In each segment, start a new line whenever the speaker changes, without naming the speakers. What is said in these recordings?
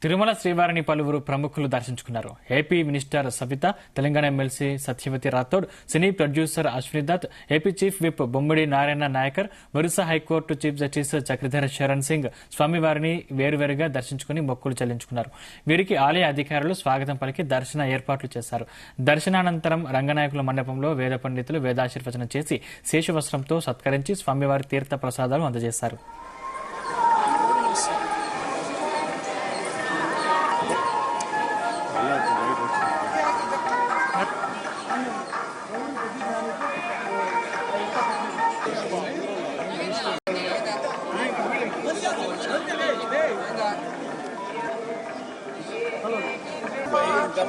తిరుమల శ్రీవారిని పలువురు ప్రముఖులు దర్శించుకున్నారు. AP minister Savitha, Telangana MLC Satyavathi Rathod, cine producer Ashwini Dutt, AP chief whip Bommidi Narayana Nayakar, Orissa high court chief justice Chakradhar Sharan Singh స్వామివారిని వేరువేరుగా దర్శించుకుని మొక్కులు చెల్లించుకున్నారు. వీరికి ఆలయ అధికారులు స్వాగతం పలికి దర్శన ఏర్పాట్లు చేశారు. దర్శనానంతరం రంగనాయకుల మండపంలో వేద పండితులు వేదాశీర్వచనం చేసి శేషవస్త్రంతో సత్కరించి స్వామివారి తీర్థ ప్రసాదాలు అందజేశారు.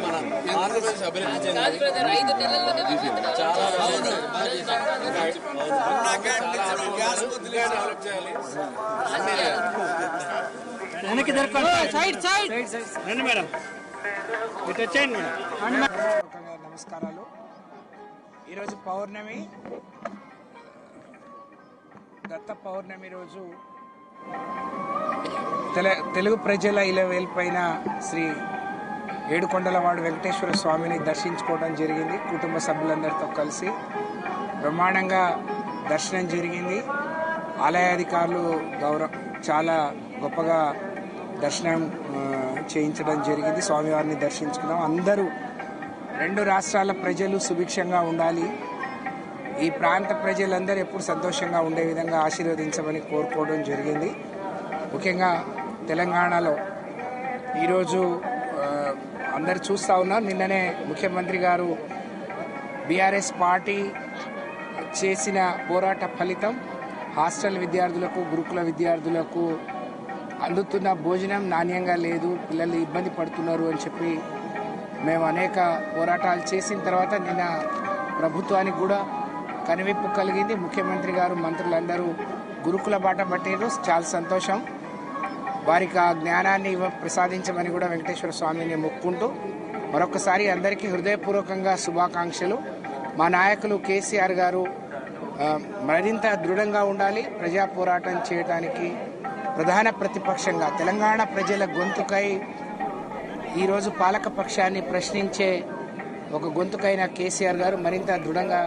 మన ఆంధ్రప్రదేశ్ అభివృద్ధి చెందింది. చాలా
నమస్కారాలు. ఈరోజు పౌర్ణమి, దత్త పౌర్ణమి రోజు తెలుగు ప్రజల ఇలవేల్పైన శ్రీ ఏడుకొండలవాడు వెంకటేశ్వర స్వామిని దర్శించుకోవడం జరిగింది. కుటుంబ సభ్యులందరితో కలిసి బ్రహ్మాండంగా దర్శనం జరిగింది. ఆలయాధికారులు చాలా గొప్పగా దర్శనం చేయించడం జరిగింది. స్వామివారిని దర్శించుకున్నాం. అందరూ రెండు రాష్ట్రాల ప్రజలు సుభిక్షంగా ఉండాలి, ఈ ప్రాంత ప్రజలందరూ ఎప్పుడు సంతోషంగా ఉండే విధంగా ఆశీర్వదించమని కోరుకోవడం జరిగింది. ముఖ్యంగా తెలంగాణలో ఈరోజు అందరు చూస్తూ ఉన్నారు. నిన్ననే ముఖ్యమంత్రి గారు బీఆర్ఎస్ పార్టీ చేసిన పోరాట ఫలితం హాస్టల్ విద్యార్థులకు, గురుకుల విద్యార్థులకు అందుతున్న భోజనం నాణ్యంగా లేదు, పిల్లలు ఇబ్బంది పడుతున్నారు అని చెప్పి మేము అనేక పోరాటాలు చేసిన తర్వాత నిన్న ప్రభుత్వానికి కూడా కనువిప్పు కలిగింది. ముఖ్యమంత్రి గారు, మంత్రులందరూ గురుకుల బాట పట్టారు. చాలా సంతోషం. వారికి ఆ జ్ఞానాన్ని ప్రసాదించమని కూడా వెంకటేశ్వర స్వామిని మొక్కుంటూ మరొకసారి అందరికీ హృదయపూర్వకంగా శుభాకాంక్షలు. మా నాయకులు కేసీఆర్ గారు మరింత దృఢంగా ఉండాలి. ప్రజా పోరాటం చేయడానికి ప్రధాన ప్రతిపక్షంగా తెలంగాణ ప్రజల గొంతుకై ఈరోజు పాలక పక్షాన్ని ప్రశ్నించే ఒక గొంతుకైన కేసీఆర్ గారు మరింత దృఢంగా